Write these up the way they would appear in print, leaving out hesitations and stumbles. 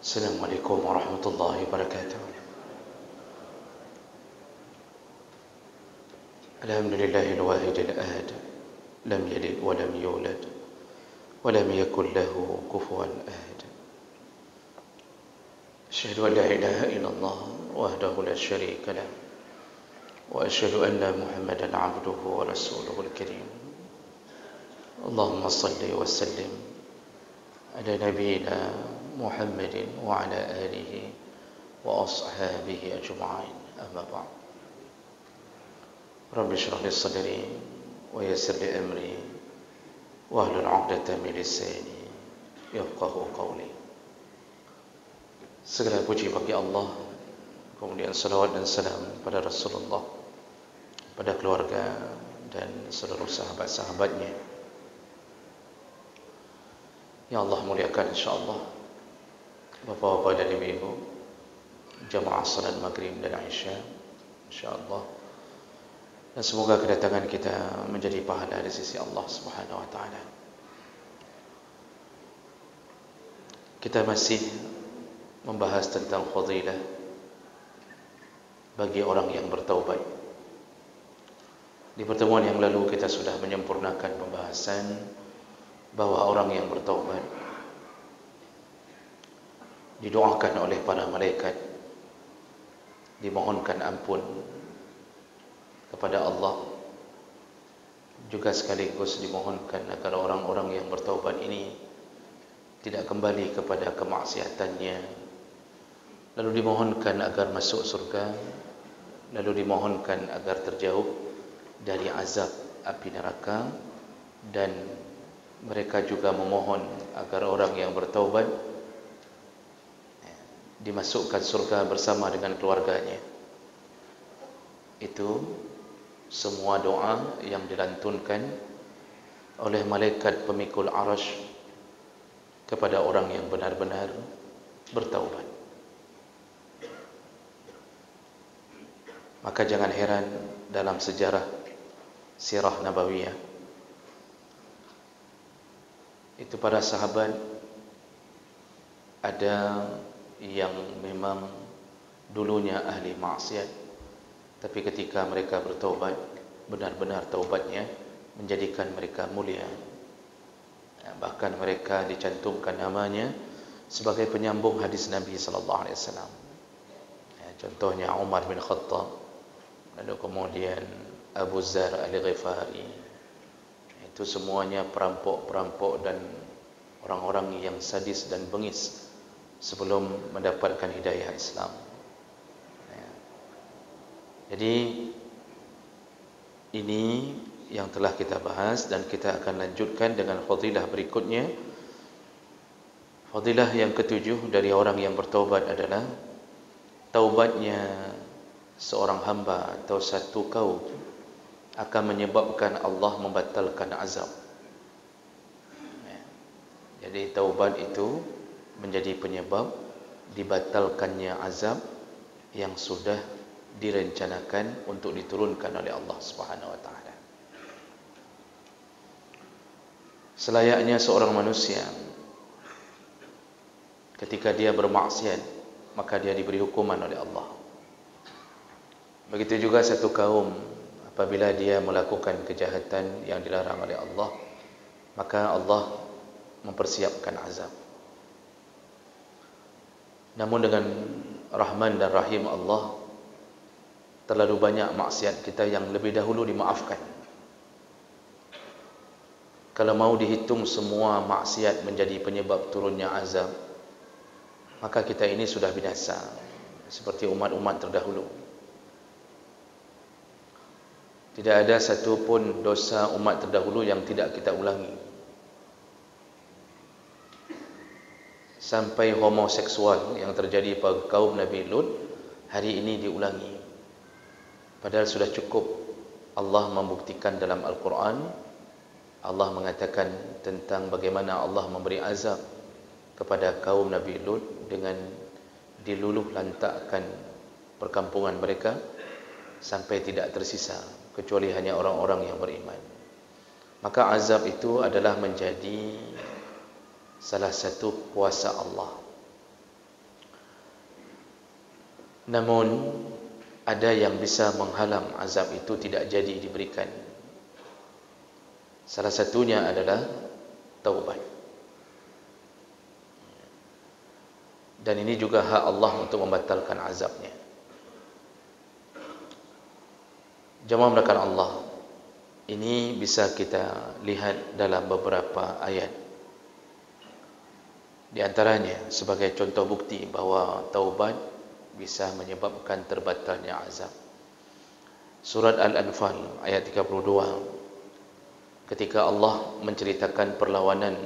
السلام عليكم ورحمة الله وبركاته. الحمد لله الواحد الأحد لم يلد ولم يولد ولم يكن له كفوا أحد. أشهد أن لا إله إلا الله وحده لا شريك له وأشهد أن محمدا عبده ورسوله الكريم. اللهم صل وسلم على نبينا محمد وعلى آله وأصحابه أجمعين. أما بعد، رب اشرح لي صدري ويسر لي أمري واحلل عقدة من لساني yafqahu qawli. Segala puji bagi Allah, kemudian salawat dan salam pada Rasulullah, pada keluarga dan seluruh sahabat-sahabatnya yang Allah muliakan insyaAllah. Bapak-bapak dan ibu-ibu, jamaah salat maghrib dan isya insyaAllah, dan semoga kedatangan kita menjadi pahala di sisi Allah Subhanahu wa taala. Kita masih membahas tentang fadilah bagi orang yang bertaubat. Di pertemuan yang lalu kita sudah menyempurnakan pembahasan bahwa orang yang bertaubat didoakan oleh para malaikat, dimohonkan ampun kepada Allah, juga sekaligus dimohonkan agar orang-orang yang bertaubat ini tidak kembali kepada kemaksiatannya, lalu dimohonkan agar masuk surga, lalu dimohonkan agar terjauh dari azab api neraka, dan mereka juga memohon agar orang yang bertaubat dimasukkan surga bersama dengan keluarganya. Itu semua doa yang dilantunkan oleh malaikat pemikul arasy kepada orang yang benar-benar bertaubat. Maka jangan heran dalam sejarah sirah nabawiyah itu para sahabat ada yang memang dulunya ahli maksiat, tapi ketika mereka bertaubat, benar-benar taubatnya menjadikan mereka mulia. Bahkan mereka dicantumkan namanya sebagai penyambung hadis Nabi sallallahu alaihi wasallam. Contohnya Umar bin Khattab, lalu kemudian Abu Dzar Al-Ghifari. Itu semuanya perampok-perampok dan orang-orang yang sadis dan bengis sebelum mendapatkan hidayah Islam. Jadi ini yang telah kita bahas, dan kita akan lanjutkan dengan fadilah berikutnya. Fadilah yang ketujuh dari orang yang bertaubat adalah taubatnya seorang hamba atau satu kaum akan menyebabkan Allah membatalkan azab. Jadi taubat itu menjadi penyebab dibatalkannya azab yang sudah direncanakan untuk diturunkan oleh Allah Subhanahu wa taala. Selayaknya seorang manusia ketika dia bermaksiat, maka dia diberi hukuman oleh Allah. Begitu juga satu kaum apabila dia melakukan kejahatan yang dilarang oleh Allah, maka Allah mempersiapkan azab. Namun dengan Rahman dan Rahim Allah, terlalu banyak maksiat kita yang lebih dahulu dimaafkan. Kalau mau dihitung semua maksiat menjadi penyebab turunnya azab, maka kita ini sudah binasa seperti umat-umat terdahulu. Tidak ada satu pun dosa umat terdahulu yang tidak kita ulangi. Sampai homoseksual yang terjadi pada kaum Nabi Lut hari ini diulangi. Padahal sudah cukup Allah membuktikan dalam Al-Quran. Allah mengatakan tentang bagaimana Allah memberi azab kepada kaum Nabi Lut dengan diluluh lantakkan perkampungan mereka sampai tidak tersisa kecuali hanya orang-orang yang beriman. Maka azab itu adalah menjadi salah satu kuasa Allah Namun ada yang bisa menghalang azab itu tidak jadi diberikan. Salah satunya adalah taubat. Dan ini juga hak Allah untuk membatalkan azabnya. Jemaah melakukan Allah, ini bisa kita lihat dalam beberapa ayat. Di antaranya sebagai contoh bukti bahawa taubat bisa menyebabkan terbatalnya azab. Surat Al-Anfal ayat 32, ketika Allah menceritakan perlawanan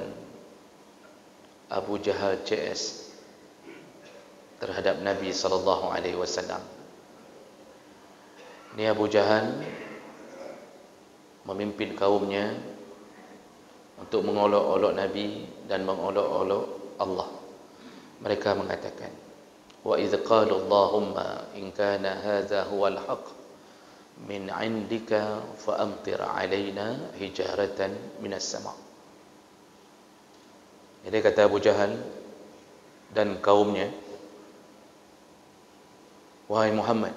Abu Jahal CS terhadap Nabi SAW. Ini Abu Jahal memimpin kaumnya untuk mengolok-olok Nabi dan mengolok-olok Allah. Mereka mengatakan, wa idh qalu Allahumma in kana hadha huwal haqq min 'indika fa amtir 'alaina hijaratan minas sama'. Jadi kata Abu Jahal dan kaumnya, wahai Muhammad,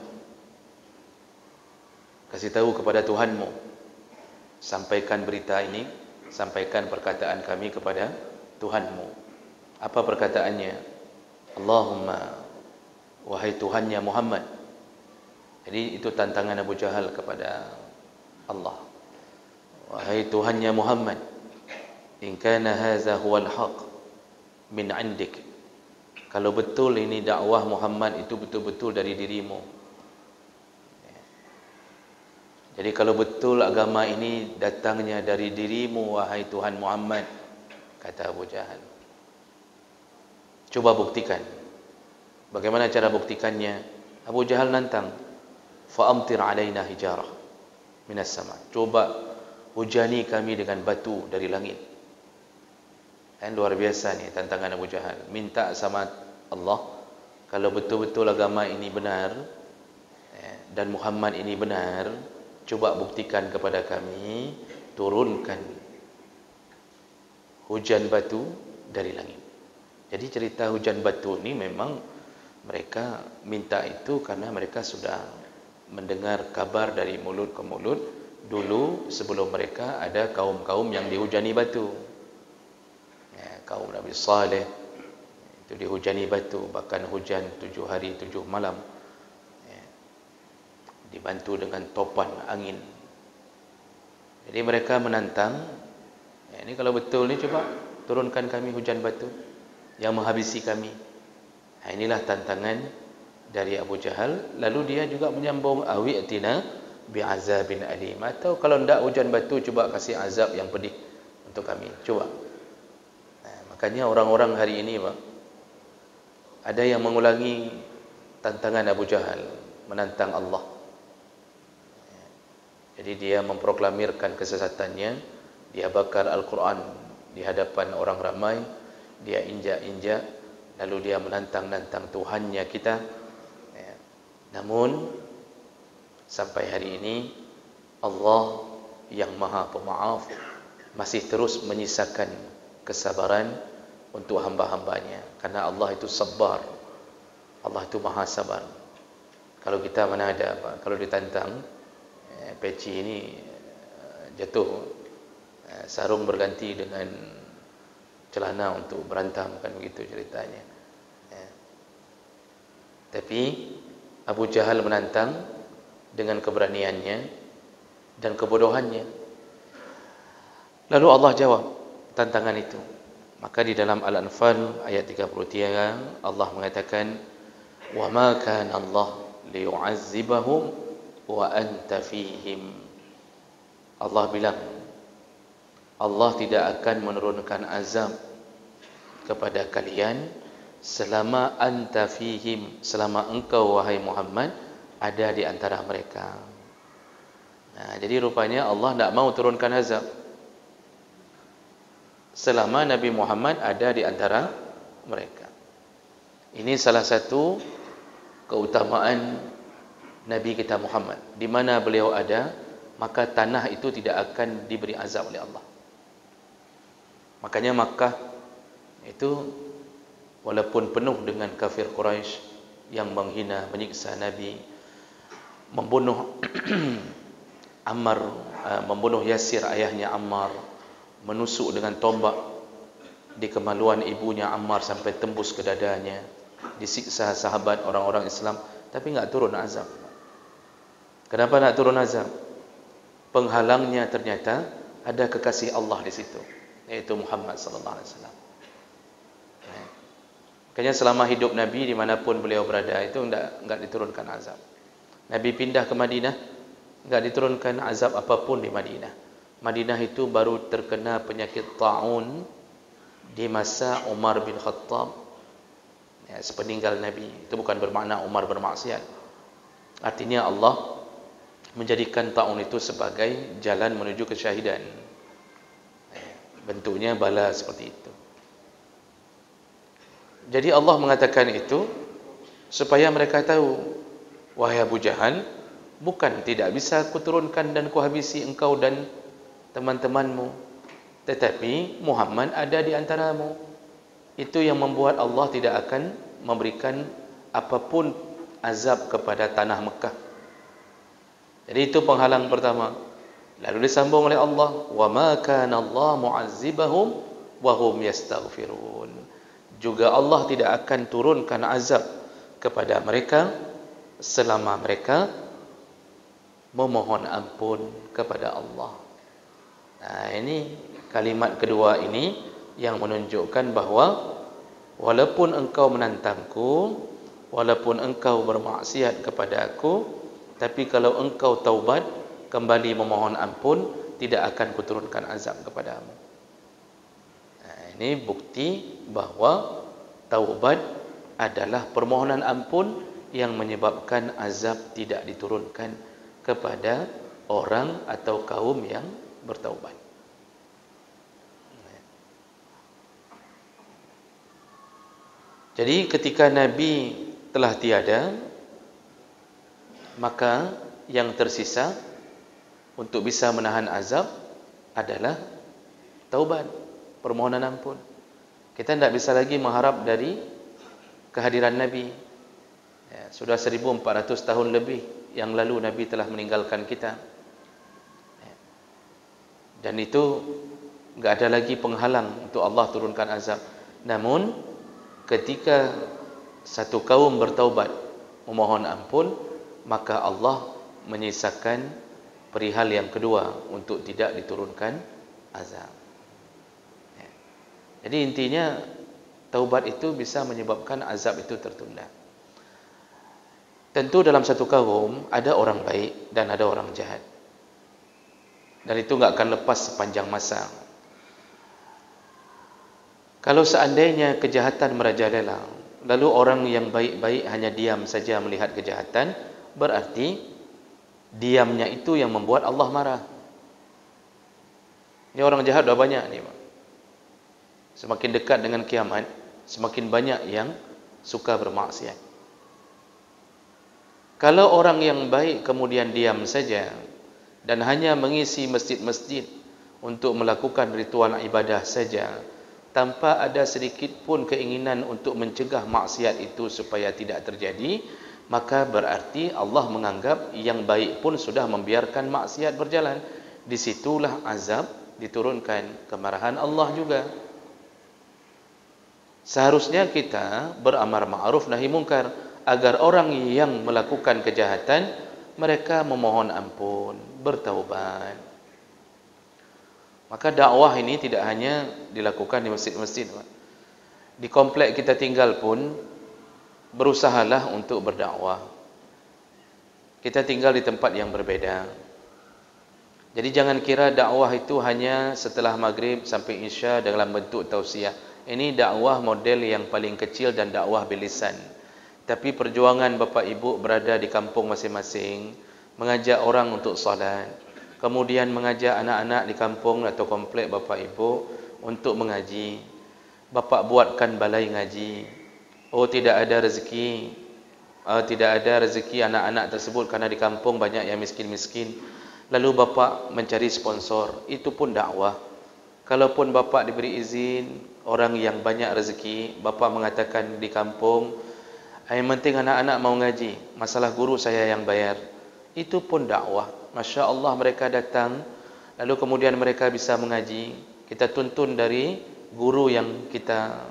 kasih tahu kepada Tuhanmu, sampaikan berita ini, sampaikan perkataan kami kepada Tuhanmu. Apa perkataannya? Allahumma, wahai Tuhannya Muhammad. Jadi itu tantangan Abu Jahal kepada Allah. Wahai Tuhannya Muhammad, in kana hadza huwal haqq min 'indik. Kalau betul ini dakwah Muhammad itu betul-betul dari dirimu. Jadi kalau betul agama ini datangnya dari dirimu, wahai Tuhan Muhammad, kata Abu Jahal, coba buktikan. Bagaimana cara buktikannya? Abu Jahal nantang, fa amtir alaina hijarah minas sama. Coba hujani kami dengan batu dari langit. Kan luar biasa nih tantangan Abu Jahal. Minta sama Allah, kalau betul-betul agama ini benar dan Muhammad ini benar, coba buktikan kepada kami, turunkan hujan batu dari langit. Jadi cerita hujan batu ini memang mereka minta itu karena mereka sudah mendengar kabar dari mulut ke mulut. Dulu sebelum mereka ada kaum-kaum yang dihujani batu. Kaum Nabi Saleh itu dihujani batu, bahkan hujan 7 hari 7 malam, dibantu dengan topan angin. Jadi mereka menantang, ini kalau betul ni coba turunkan kami hujan batu yang menghabisi kami. Inilah tantangan dari Abu Jahal. Lalu dia juga menyambung, awi'tina bi'azabin alim, atau kalau tidak hujan batu, coba kasih azab yang pedih untuk kami. Coba. Makanya orang-orang hari ini, Pak, ada yang mengulangi tantangan Abu Jahal, menantang Allah. Jadi dia memproklamirkan kesesatannya, dia bakar Al-Quran di hadapan orang ramai, dia injak-injak, lalu dia menantang-nantang Tuhannya kita. Namun sampai hari ini Allah yang Maha Pemaaf masih terus menyisakan kesabaran untuk hamba-hambanya, karena Allah itu sabar, Allah itu Maha Sabar. Kalau kita mana ada, Pak, kalau ditantang, peci ini jatuh, sarung berganti dengan celana untuk berantam, kan begitu ceritanya. Tapi Abu Jahal menantang dengan keberaniannya dan kebodohannya. Lalu Allah jawab tantangan itu. Maka di dalam Al-Anfal ayat 33 Allah mengatakan, wa ma kana Allah liyu'azzibahum wa anta fihim. Allah bilang, Allah tidak akan menurunkan azab kepada kalian selama anta fihim, selama engkau wahai Muhammad ada di antara mereka. Nah, jadi rupanya Allah tidak mau turunkan azab selama Nabi Muhammad ada di antara mereka. Ini salah satu keutamaan Nabi kita Muhammad. Di mana beliau ada, maka tanah itu tidak akan diberi azab oleh Allah. Makanya Makkah itu walaupun penuh dengan kafir Quraisy, yang menghina, menyiksa Nabi, membunuh Ammar, membunuh Yasir ayahnya Ammar, menusuk dengan tombak di kemaluan ibunya Ammar sampai tembus ke dadanya, disiksa sahabat orang-orang Islam, tapi enggak turun azab. Kenapa nak turun azab? Penghalangnya ternyata ada kekasih Allah di situ, yaitu Muhammad sallallahu alaihi wasallam. Makanya selama hidup Nabi dimanapun beliau berada itu enggak diturunkan azab. Nabi pindah ke Madinah, enggak diturunkan azab apapun di Madinah. Madinah itu baru terkena penyakit ta'un di masa Umar bin Khattab, ya, sepeninggal Nabi. Itu bukan bermakna Umar bermaksiat. Artinya Allah menjadikan ta'un itu sebagai jalan menuju kesyahidan. Bentuknya bala seperti itu. Jadi Allah mengatakan itu supaya mereka tahu, wahai Abu Jahal, bukan tidak bisa kuturunkan dan kuhabisi engkau dan teman-temanmu, tetapi Muhammad ada di antaramu. Itu yang membuat Allah tidak akan memberikan apapun azab kepada tanah Mekah. Jadi itu penghalang pertama. Lalu disambung oleh Allah, wa ma kana Allah mu'azzibahum wa hum yastaghfirun. Juga Allah tidak akan turunkan azab kepada mereka selama mereka memohon ampun kepada Allah. Nah, ini kalimat kedua ini yang menunjukkan bahawa walaupun engkau menantangku, walaupun engkau bermaksiat kepada aku, tapi kalau engkau taubat, kembali memohon ampun, tidak akan kuturunkan azab kepadamu. Nah, ini bukti bahawa taubat adalah permohonan ampun yang menyebabkan azab tidak diturunkan kepada orang atau kaum yang bertaubat. Jadi ketika Nabi telah tiada, maka yang tersisa untuk bisa menahan azab adalah taubat, permohonan ampun. Kita tidak bisa lagi mengharap dari kehadiran Nabi. Ya, sudah 1400 tahun lebih yang lalu Nabi telah meninggalkan kita. Ya. Dan itu enggak ada lagi penghalang untuk Allah turunkan azab. Namun ketika satu kaum bertaubat, memohon ampun, maka Allah menyisakan perihal yang kedua untuk tidak diturunkan azab. Ya. Jadi intinya taubat itu bisa menyebabkan azab itu tertunda. Tentu dalam satu kaum ada orang baik dan ada orang jahat. Dan itu enggak akan lepas sepanjang masa. Kalau seandainya kejahatan merajalela, lalu orang yang baik-baik hanya diam saja melihat kejahatan, berarti diamnya itu yang membuat Allah marah. Ini orang jahat dah banyak ni. Semakin dekat dengan kiamat, semakin banyak yang suka bermaksiat. Kalau orang yang baik kemudian diam saja dan hanya mengisi masjid-masjid untuk melakukan ritual ibadah saja, tanpa ada sedikit pun keinginan untuk mencegah maksiat itu supaya tidak terjadi, maka berarti Allah menganggap yang baik pun sudah membiarkan maksiat berjalan. Disitulah azab diturunkan, kemarahan Allah juga. Seharusnya kita beramar ma'ruf nahi mungkar, agar orang yang melakukan kejahatan mereka memohon ampun, bertaubat. Maka dakwah ini tidak hanya dilakukan di masjid-masjid. Di komplek kita tinggal pun berusahalah untuk berdakwah. Kita tinggal di tempat yang berbeda. Jadi jangan kira dakwah itu hanya setelah maghrib sampai isya dalam bentuk tausiah. Ini dakwah model yang paling kecil dan dakwah bilisan. Tapi perjuangan bapa ibu berada di kampung masing-masing, mengajak orang untuk salat, kemudian mengajak anak-anak di kampung atau komplek bapa ibu untuk mengaji. Bapa buatkan balai ngaji. Oh, tidak ada rezeki, anak-anak tersebut karena di kampung banyak yang miskin-miskin. Lalu bapa mencari sponsor, itu pun dakwah. Kalaupun bapa diberi izin, orang yang banyak rezeki, bapa mengatakan di kampung Yang penting anak-anak mau ngaji, masalah guru saya yang bayar. Itu pun dakwah. Masya Allah, mereka datang, lalu kemudian mereka bisa mengaji. Kita tuntun dari guru yang kita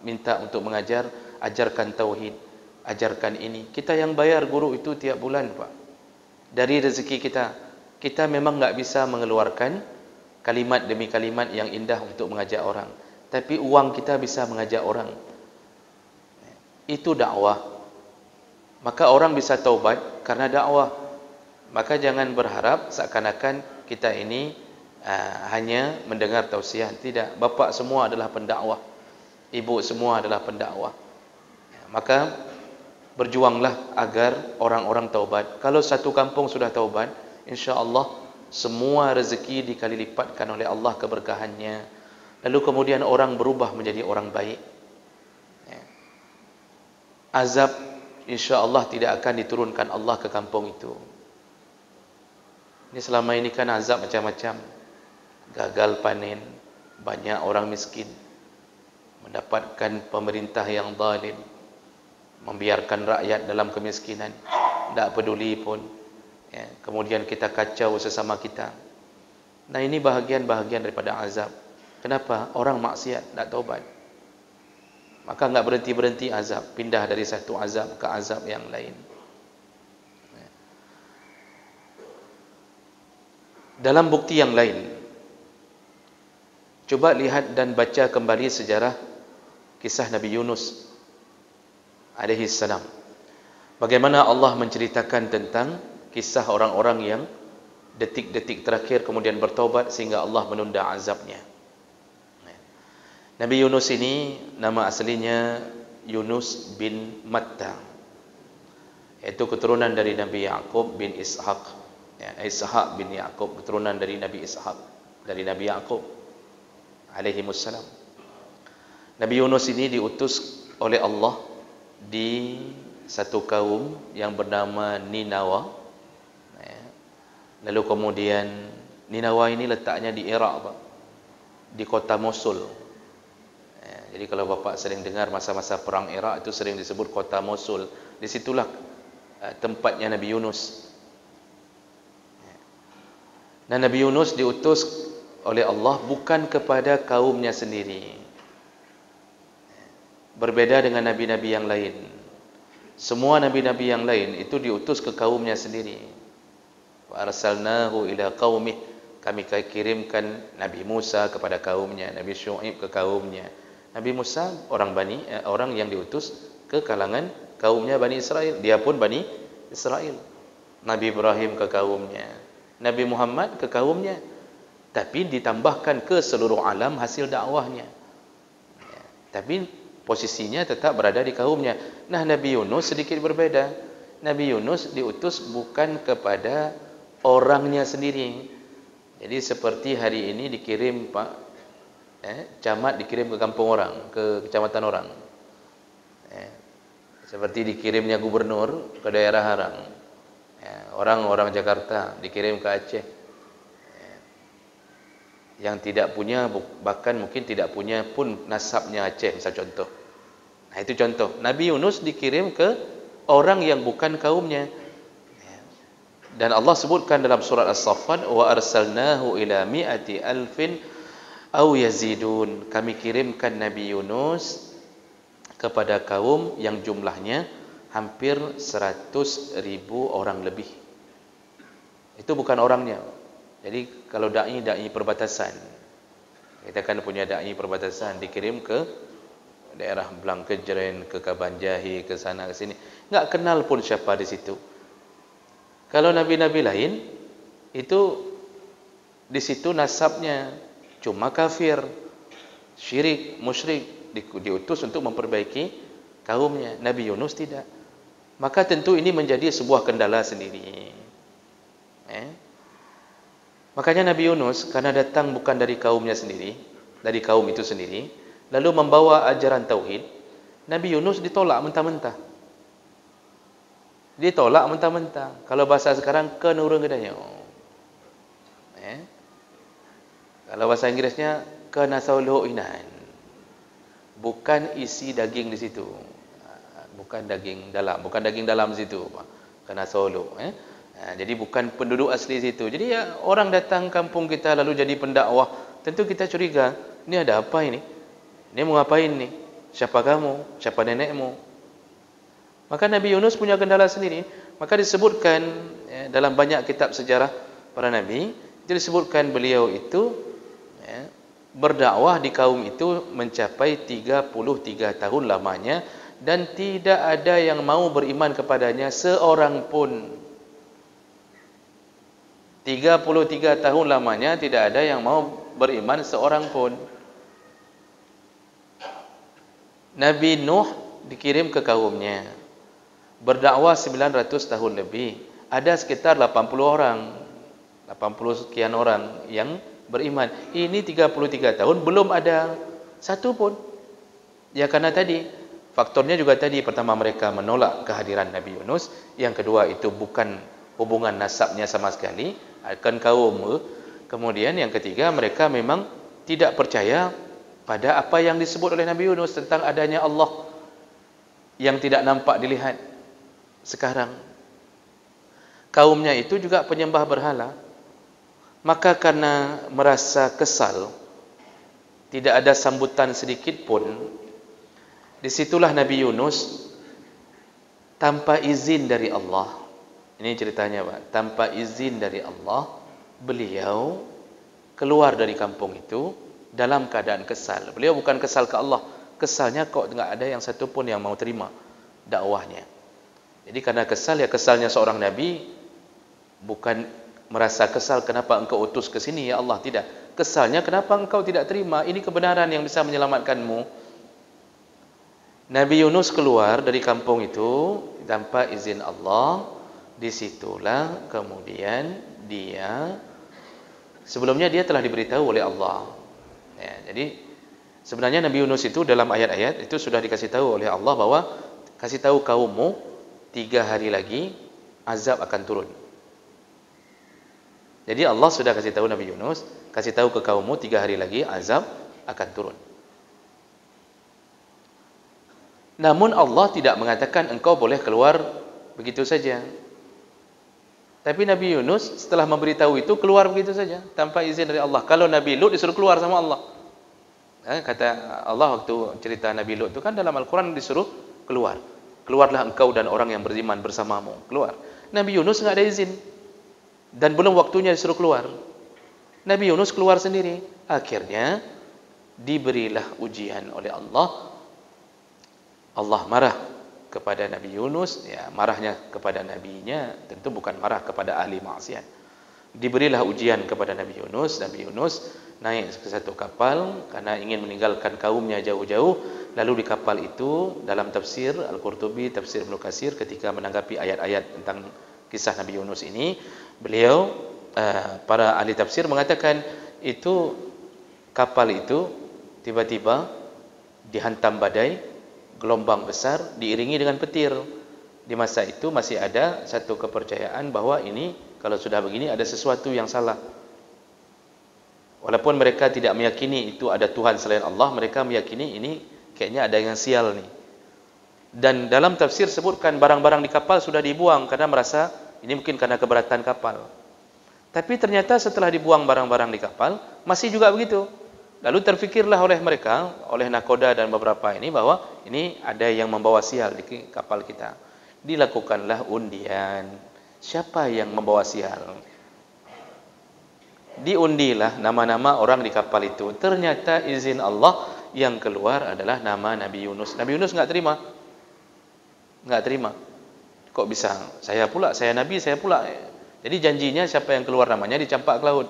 minta untuk mengajar, ajarkan tauhid, ajarkan ini. Kita yang bayar guru itu tiap bulan, Pak. Dari rezeki kita. Kita memang enggak bisa mengeluarkan kalimat demi kalimat yang indah untuk mengajak orang. Tapi uang kita bisa mengajak orang. Itu dakwah. Maka orang bisa taubat karena dakwah. Maka jangan berharap seakan-akan kita ini hanya mendengar tausiah. Tidak. Bapa semua adalah pendakwah. Ibu semua adalah pendakwah. Maka berjuanglah agar orang-orang taubat. Kalau satu kampung sudah taubat, insya-Allah semua rezeki dikali lipatkan oleh Allah keberkahannya. Lalu kemudian orang berubah menjadi orang baik. Azab insya-Allah tidak akan diturunkan Allah ke kampung itu. Ini selama ini kan azab macam-macam. Gagal panen, banyak orang miskin, mendapatkan pemerintah yang zalim, membiarkan rakyat dalam kemiskinan, tidak peduli pun. Kemudian kita kacau sesama kita. Nah, ini bahagian-bahagian daripada azab. Kenapa? Orang maksiat, tidak taubat. Maka enggak berhenti-berhenti azab, pindah dari satu azab ke azab yang lain. Dalam bukti yang lain, coba lihat dan baca kembali sejarah kisah Nabi Yunus alaihi salam. Bagaimana Allah menceritakan tentang kisah orang-orang yang detik-detik terakhir kemudian bertaubat sehingga Allah menunda azabnya. Nabi Yunus ini nama aslinya Yunus bin Matta, yaitu keturunan dari Nabi Yaqub bin Ishaq. Ishaq bin Yaqub, keturunan dari Nabi Ishaq, dari Nabi Yaqub alaihi wassalam. Nabi Yunus ini diutus oleh Allah di satu kaum yang bernama Ninawa. Lalu kemudian Ninawa ini letaknya di Iraq, di kota Mosul. Jadi kalau Bapak sering dengar masa-masa perang Iraq itu sering disebut kota Mosul. Di situlah tempatnya Nabi Yunus. Dan Nabi Yunus diutus oleh Allah bukan kepada kaumnya sendiri. Berbeda dengan nabi-nabi yang lain. Semua nabi-nabi yang lain itu diutus ke kaumnya sendiri. Wa arsalnahu ila qaumih, kami kirimkan Nabi Musa kepada kaumnya, Nabi Syuaib ke kaumnya. Nabi Musa orang yang diutus ke kalangan kaumnya Bani Israel, dia pun Bani Israel. Nabi Ibrahim ke kaumnya, Nabi Muhammad ke kaumnya, tapi ditambahkan ke seluruh alam hasil dakwahnya. Tapi posisinya tetap berada di kaumnya. Nah, Nabi Yunus sedikit berbeda. Nabi Yunus diutus bukan kepada orangnya sendiri. Jadi seperti hari ini dikirim Pak camat dikirim ke kampung orang, ke kecamatan orang. Seperti dikirimnya gubernur ke daerah Harang. Orang-orang Jakarta dikirim ke Aceh. Yang tidak punya, bahkan mungkin tidak punya pun nasabnya Aceh, misal contoh. Nah, itu contoh. Nabi Yunus dikirim ke orang yang bukan kaumnya. Dan Allah sebutkan dalam surat As-Saffat, wa arsalnahu ila mi'ati alfin aw yazidun. Kami kirimkan Nabi Yunus kepada kaum yang jumlahnya hampir 100.000 orang lebih. Itu bukan orangnya. Jadi kalau dai perbatasan, kita kan punya dai perbatasan, dikirim ke daerah Blangkejeren, ke Kabanjahi, ke sana ke sini, enggak kenal pun siapa di situ. Kalau nabi-nabi lain itu di situ nasabnya cuma kafir, syirik, musyrik, diutus untuk memperbaiki kaumnya. Nabi Yunus tidak. Maka tentu ini menjadi sebuah kendala sendiri. Makanya Nabi Yunus karena datang bukan dari kaumnya sendiri, dari kaum itu sendiri, lalu membawa ajaran tauhid, Nabi Yunus ditolak mentah-mentah. Ditolak mentah-mentah. Kalau bahasa sekarang kenurung gedanya. Kalau bahasa Inggrisnya kenasaulo inan. Bukan isi daging di situ. bukan daging dalam, bukan daging dalam situ, kena Solo. Jadi bukan penduduk asli situ. Jadi ya, orang datang kampung kita lalu jadi pendakwah, tentu kita curiga, ini ada apa ini? Ini mau ngapain nih? Siapa kamu? Siapa nenekmu? Maka Nabi Yunus punya kendala sendiri. Maka disebutkan dalam banyak kitab sejarah para nabi, itu disebutkan beliau itu berdakwah di kaum itu mencapai 33 tahun lamanya, dan tidak ada yang mau beriman kepadanya seorang pun. 33 tahun lamanya tidak ada yang mau beriman seorang pun. Nabi Nuh dikirim ke kaumnya, berdakwah 900 tahun lebih, ada sekitar 80 orang, 80 sekian orang yang beriman. Ini 33 tahun belum ada satu pun. Ya karena tadi faktornya juga tadi, pertama mereka menolak kehadiran Nabi Yunus, yang kedua itu bukan hubungan nasabnya sama sekali, akan kaum. Kemudian yang ketiga, mereka memang tidak percaya pada apa yang disebut oleh Nabi Yunus tentang adanya Allah yang tidak nampak dilihat sekarang. Kaumnya itu juga penyembah berhala. Maka karena merasa kesal, tidak ada sambutan sedikit pun, disitulah Nabi Yunus tanpa izin dari Allah. Ini ceritanya, Pak. Tanpa izin dari Allah, beliau keluar dari kampung itu dalam keadaan kesal. Beliau bukan kesal ke Allah, kesalnya kok enggak ada yang satu pun yang mau terima dakwahnya. Jadi karena kesal, ya kesalnya seorang nabi, bukan merasa kesal kenapa engkau utus ke sini ya Allah, tidak. Kesalnya kenapa engkau tidak terima ini kebenaran yang bisa menyelamatkanmu. Nabi Yunus keluar dari kampung itu tanpa izin Allah. Disitulah kemudian dia, sebelumnya dia telah diberitahu oleh Allah. Ya, jadi sebenarnya Nabi Yunus itu dalam ayat-ayat itu sudah dikasih tahu oleh Allah bahwa kasih tahu kaummu 3 hari lagi azab akan turun. Jadi Allah sudah kasih tahu Nabi Yunus, kasih tahu ke kaummu 3 hari lagi azab akan turun. Namun Allah tidak mengatakan engkau boleh keluar begitu saja. Tapi Nabi Yunus setelah memberitahu itu keluar begitu saja tanpa izin dari Allah. Kalau Nabi Lut disuruh keluar sama Allah. Kata Allah waktu cerita Nabi Lut itu kan dalam Al-Quran disuruh keluar. Keluarlah engkau dan orang yang beriman bersamamu. Keluar. Nabi Yunus enggak ada izin. Dan belum waktunya disuruh keluar. Nabi Yunus keluar sendiri. Akhirnya diberilah ujian oleh Allah. Allah marah kepada Nabi Yunus, ya, marahnya kepada nabinya tentu bukan marah kepada ahli maksiat. Diberilah ujian kepada Nabi Yunus. Nabi Yunus naik ke satu kapal karena ingin meninggalkan kaumnya jauh-jauh. Lalu di kapal itu dalam tafsir Al-Qurtubi, tafsir Ibnu Katsir, ketika menanggapi ayat-ayat tentang kisah Nabi Yunus ini, beliau para ahli tafsir mengatakan itu kapal itu tiba-tiba dihantam badai, gelombang besar diiringi dengan petir. Di masa itu masih ada satu kepercayaan bahwa ini kalau sudah begini ada sesuatu yang salah. Walaupun mereka tidak meyakini itu ada Tuhan selain Allah, mereka meyakini ini kayaknya ada yang sial nih. Dan dalam tafsir sebutkan barang-barang di kapal sudah dibuang karena merasa ini mungkin karena keberatan kapal. Tapi ternyata setelah dibuang barang-barang di kapal masih juga begitu. Lalu terfikirlah oleh mereka, oleh nakoda dan beberapa ini, bahwa ini ada yang membawa sial di kapal kita. Dilakukanlah undian. Siapa yang membawa sial? Diundilah nama-nama orang di kapal itu. Ternyata izin Allah yang keluar adalah nama Nabi Yunus. Nabi Yunus enggak terima. Enggak terima. Kok bisa? Saya pula, saya Nabi, saya pula. Jadi janjinya siapa yang keluar namanya dicampak ke laut.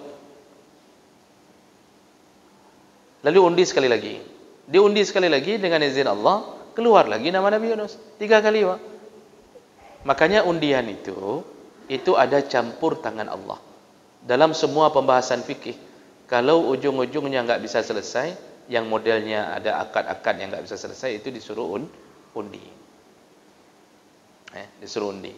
Lalu undi sekali lagi. Diundi sekali lagi dengan izin Allah, keluar lagi nama Nabi Yunus. 3 kali, Pak. Makanya undian itu ada campur tangan Allah. Dalam semua pembahasan fikih, kalau ujung-ujungnya enggak bisa selesai, yang modelnya ada akad-akad yang enggak bisa selesai, itu disuruh undi. Disuruh undi.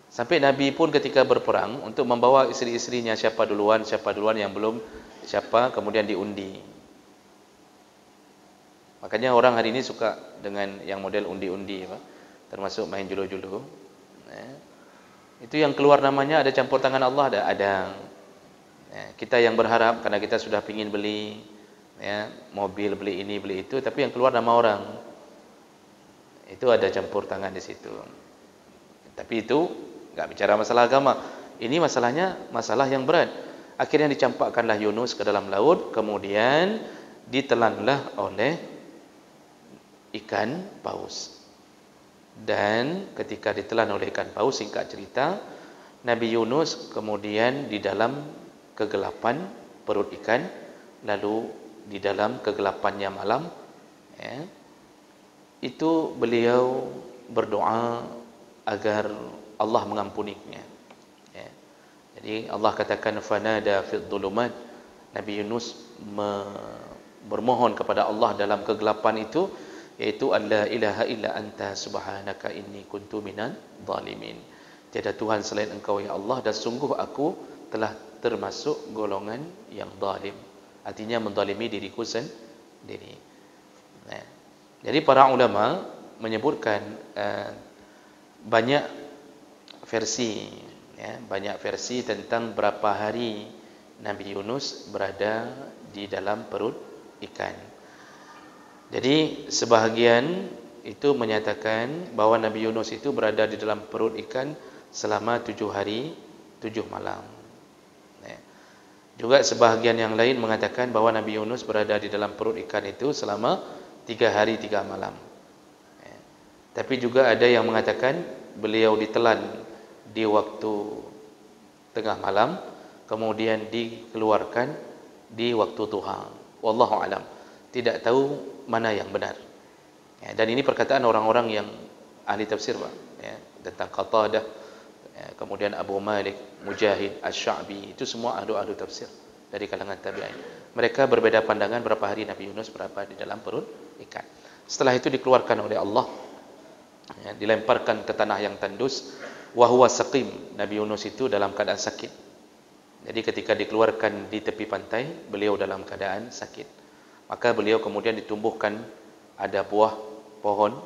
Sampai Nabi pun ketika berperang untuk membawa isteri-istrinya siapa duluan yang belum siapa, kemudian diundi. Makanya orang hari ini suka dengan yang model undi-undi, termasuk main julu-julu. Itu yang keluar namanya ada campur tangan Allah, ada. Kita yang berharap karena kita sudah pingin beli mobil, beli ini, beli itu, tapi yang keluar nama orang. Itu ada campur tangan di situ. Tapi itu enggak bicara masalah agama. Ini masalahnya masalah yang berat. Akhirnya dicampakkanlah Yunus ke dalam laut, kemudian ditelanlah oleh ikan paus. Dan ketika ditelan oleh ikan paus, singkat cerita, Nabi Yunus kemudian di dalam kegelapan perut ikan, lalu di dalam kegelapannya malam, itu beliau berdoa agar Allah mengampuninya. Jadi Allah katakan fanada fid dhulumat, Nabi Yunus bermohon kepada Allah dalam kegelapan itu, yaitu alla ilaha illa anta subhanaka inni kuntu minadh dhalimin. Tiada Tuhan selain Engkau ya Allah, dan sungguh aku telah termasuk golongan yang zalim. Artinya menzalimi diriku sendiri. Jadi para ulama menyebutkan banyak versi, banyak versi tentang berapa hari Nabi Yunus berada di dalam perut ikan. Jadi sebahagian itu menyatakan bahawa Nabi Yunus itu berada di dalam perut ikan selama 7 hari 7 malam. Juga sebahagian yang lain mengatakan bahawa Nabi Yunus berada di dalam perut ikan itu selama 3 hari 3 malam. Tapi juga ada yang mengatakan beliau ditelan di waktu tengah malam, kemudian dikeluarkan di waktu duha. Wallahu alam. Tidak tahu mana yang benar. Dan ini perkataan orang-orang yang ahli tafsir, tentang Qatadah, kemudian Abu Malik, Mujahid, Asy-Sya'bi, itu semua ahli tafsir dari kalangan tabi'in. Mereka berbeda pandangan berapa hari Nabi Yunus berada di dalam perut ikan. Setelah itu dikeluarkan oleh Allah, dilemparkan ke tanah yang tandus. Wa huwa saqim, Nabi Yunus itu dalam keadaan sakit. Jadi ketika dikeluarkan di tepi pantai, beliau dalam keadaan sakit. Maka beliau kemudian ditumbuhkan ada buah pohon,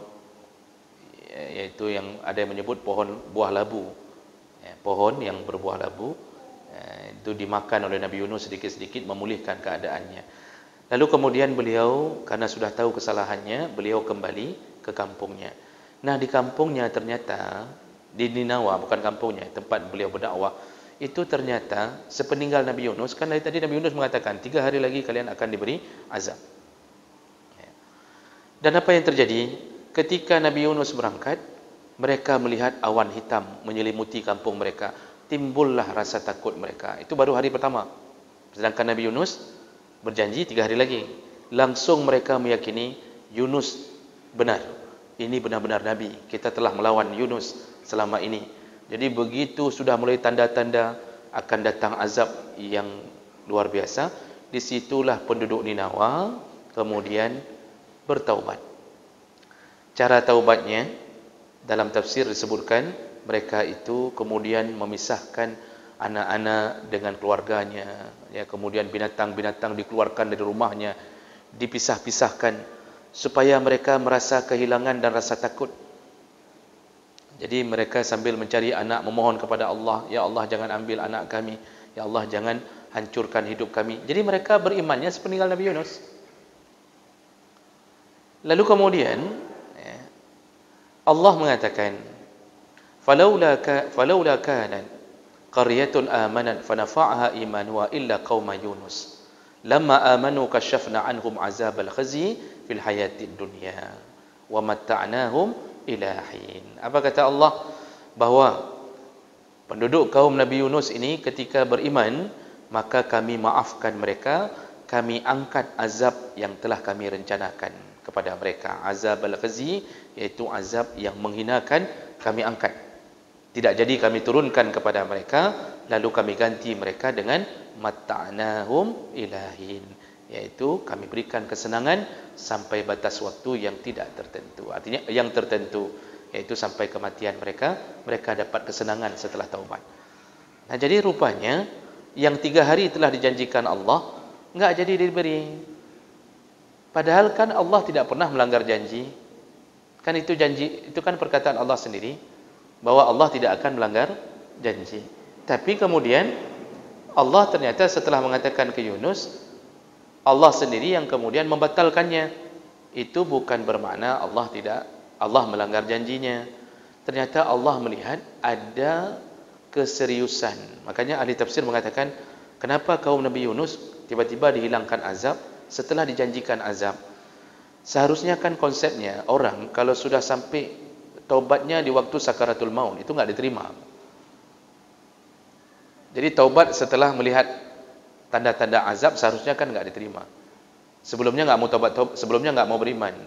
yaitu yang ada yang menyebut pohon buah labu. Pohon yang berbuah labu, itu dimakan oleh Nabi Yunus sedikit-sedikit memulihkan keadaannya. Lalu kemudian beliau karena sudah tahu kesalahannya, beliau kembali ke kampungnya. Nah, di kampungnya ternyata di Ninawa, bukan kampungnya, tempat beliau berdakwah, itu ternyata sepeninggal Nabi Yunus, kan dari tadi Nabi Yunus mengatakan 3 hari lagi kalian akan diberi azab. Dan apa yang terjadi? Ketika Nabi Yunus berangkat, mereka melihat awan hitam menyelimuti kampung mereka. Timbullah rasa takut mereka. Itu baru hari pertama. Sedangkan Nabi Yunus berjanji 3 hari lagi. Langsung mereka meyakini Yunus benar. Ini benar-benar Nabi. Kita telah melawan Yunus selama ini. Jadi begitu sudah mulai tanda-tanda akan datang azab yang luar biasa, disitulah penduduk Ninawa kemudian bertaubat. Cara taubatnya dalam tafsir disebutkan mereka itu kemudian memisahkan anak-anak dengan keluarganya, kemudian binatang-binatang dikeluarkan dari rumahnya, dipisah-pisahkan supaya mereka merasa kehilangan dan rasa takut. Jadi mereka sambil mencari anak memohon kepada Allah, ya Allah jangan ambil anak kami, ya Allah jangan hancurkan hidup kami. Jadi mereka berimannya sepeninggal Nabi Yunus. Lalu kemudian Allah mengatakan, falaula kanat qaryatun amanat fanafa'aha imanuha illa qauma Yunus lamma amanu kashafna anhum azabal khizyi fil hayatid dunya wa matta'nahum ila hin. Apa kata Allah? Bahawa penduduk kaum Nabi Yunus ini ketika beriman, maka kami maafkan mereka, kami angkat azab yang telah kami rencanakan kepada mereka. Azab al-khizyi, yaitu azab yang menghinakan, kami angkat. Tidak jadi kami turunkan kepada mereka, lalu kami ganti mereka dengan matta'nahum ilahin, yaitu kami berikan kesenangan sampai batas waktu yang tidak tertentu. Artinya yang tertentu, yaitu sampai kematian mereka, mereka dapat kesenangan setelah taubat. Nah, jadi rupanya yang 3 hari telah dijanjikan Allah enggak jadi diberi. Padahal kan Allah tidak pernah melanggar janji. Kan itu janji, itu kan perkataan Allah sendiri bahwa Allah tidak akan melanggar janji. Tapi kemudian Allah ternyata setelah mengatakan ke Yunus, Allah sendiri yang kemudian membatalkannya. Itu bukan bermakna Allah melanggar janjinya. Ternyata Allah melihat ada keseriusan. Makanya ahli tafsir mengatakan, kenapa kaum Nabi Yunus tiba-tiba dihilangkan azab setelah dijanjikan azab? Seharusnya kan konsepnya orang kalau sudah sampai taubatnya di waktu sakaratul maut itu enggak diterima. Jadi taubat setelah melihat tanda-tanda azab seharusnya kan enggak diterima. Sebelumnya enggak mau taubat, sebelumnya enggak mau beriman.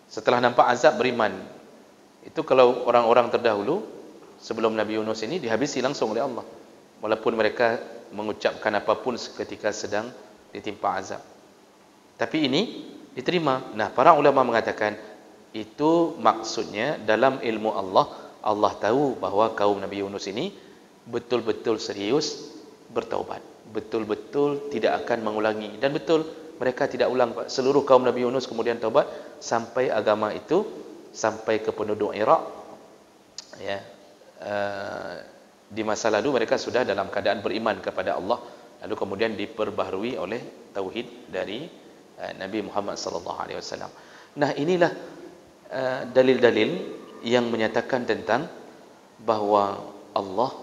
Setelah nampak azab beriman. Itu kalau orang-orang terdahulu sebelum Nabi Yunus ini dihabisi langsung oleh Allah. Walaupun mereka mengucapkan apapun ketika sedang ditimpa azab. Tapi ini diterima. Nah, para ulama mengatakan itu maksudnya dalam ilmu Allah, Allah tahu bahawa kaum Nabi Yunus ini betul-betul serius bertaubat, betul-betul tidak akan mengulangi. Dan betul mereka tidak ulang, Pak. Seluruh kaum Nabi Yunus kemudian taubat sampai agama itu sampai ke penduduk Iraq. Ya, di masa lalu mereka sudah dalam keadaan beriman kepada Allah, lalu kemudian diperbaharui oleh tauhid dari Nabi Muhammad sallallahu alaihi wasallam. Nah, inilah dalil-dalil yang menyatakan tentang bahawa Allah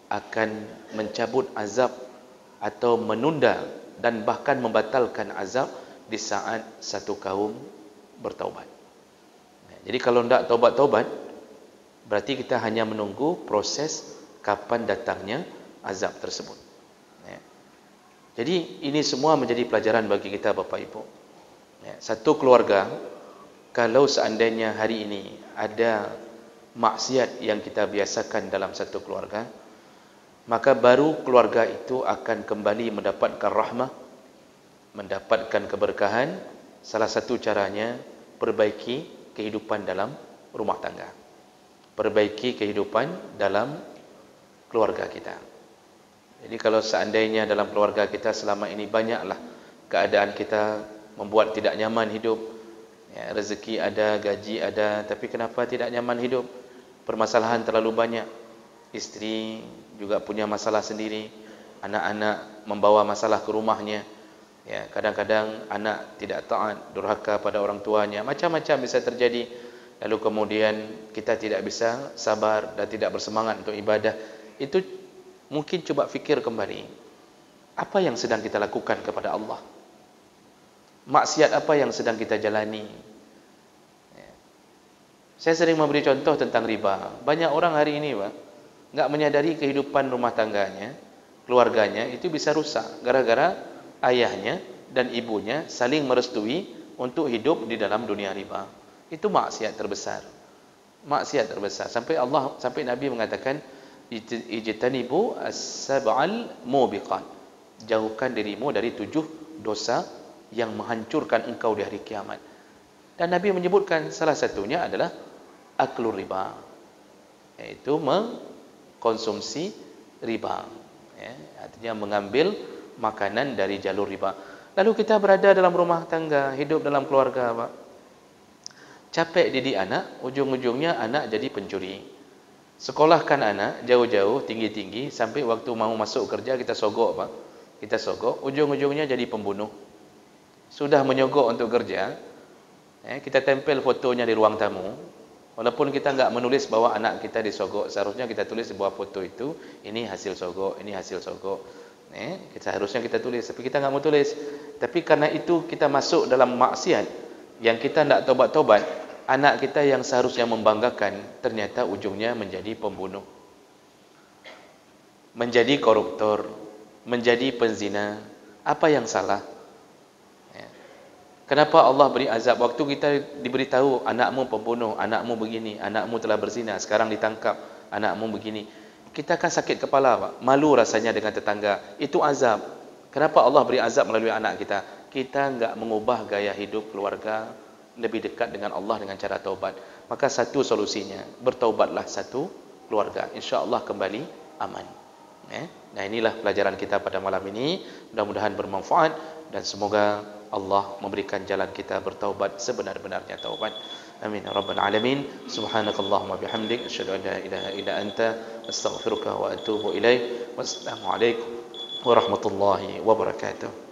akan mencabut azab atau menunda dan bahkan membatalkan azab di saat satu kaum bertaubat. Jadi kalau tidak taubat-taubat, berarti kita hanya menunggu proses kapan datangnya azab tersebut. Jadi ini semua menjadi pelajaran bagi kita Bapak Ibu. Satu keluarga, kalau seandainya hari ini ada maksiat yang kita biasakan dalam satu keluarga, maka baru keluarga itu akan kembali mendapatkan rahmah, mendapatkan keberkahan. Salah satu caranya perbaiki kehidupan dalam rumah tangga, perbaiki kehidupan dalam keluarga kita. Jadi kalau seandainya dalam keluarga kita selama ini banyaklah keadaan kita membuat tidak nyaman hidup, ya, rezeki ada, gaji ada, tapi kenapa tidak nyaman hidup? Permasalahan terlalu banyak. Istri juga punya masalah sendiri, anak-anak membawa masalah ke rumahnya. Ya, kadang-kadang anak tidak taat, durhaka pada orang tuanya, macam-macam bisa terjadi. Lalu kemudian kita tidak bisa sabar dan tidak bersemangat untuk ibadah. Itu mungkin coba fikir kembali, apa yang sedang kita lakukan kepada Allah? Maksiat apa yang sedang kita jalani? Saya sering memberi contoh tentang riba. Banyak orang hari ini, Pak, enggak menyadari kehidupan rumah tangganya, keluarganya itu bisa rusak gara-gara ayahnya dan ibunya saling merestui untuk hidup di dalam dunia riba. Itu maksiat terbesar. Maksiat terbesar. Sampai Nabi mengatakan, ijtanibu as-sab'al mubiqat. Jauhkan dirimu dari 7 dosa yang menghancurkan engkau di hari kiamat. Dan Nabi menyebutkan salah satunya adalah aklur riba, yaitu mengkonsumsi riba, ya, artinya mengambil makanan dari jalur riba. Lalu kita berada dalam rumah tangga, hidup dalam keluarga, Pak. Capek didik anak, ujung-ujungnya anak jadi pencuri. Sekolahkan anak jauh-jauh, tinggi-tinggi, sampai waktu mau masuk kerja kita sogok, Pak. Kita sogok, ujung-ujungnya jadi pembunuh. Sudah menyogok untuk kerja, kita tempel fotonya di ruang tamu. Walaupun kita enggak menulis bahwa anak kita disogok, seharusnya kita tulis sebuah foto itu, ini hasil sogok, ini hasil sogok. Seharusnya kita tulis, tapi kita enggak mau tulis. Tapi karena itu kita masuk dalam maksiat yang kita tidak tobat-tobat, anak kita yang seharusnya membanggakan ternyata ujungnya menjadi pembunuh, menjadi koruptor, menjadi penzina. Apa yang salah? Kenapa Allah beri azab? Waktu kita diberitahu anakmu pembunuh, anakmu begini, anakmu telah berzina, sekarang ditangkap, anakmu begini, kita akan sakit kepala, Pak. Malu rasanya dengan tetangga. Itu azab. Kenapa Allah beri azab melalui anak kita? Kita enggak mengubah gaya hidup keluarga lebih dekat dengan Allah dengan cara taubat. Maka satu solusinya, bertaubatlah satu keluarga, insya-Allah kembali aman. Nah, inilah pelajaran kita pada malam ini. Mudah-mudahan bermanfaat dan semoga Allah memberikan jalan kita bertaubat sebenar-benarnya taubat. Amin ya rabbal alamin. Subhanakallahumma bihamdik asyhadu an la ilaha illa anta astaghfiruka wa atubu ilaik. Wassalamu alaikum warahmatullahi wabarakatuh.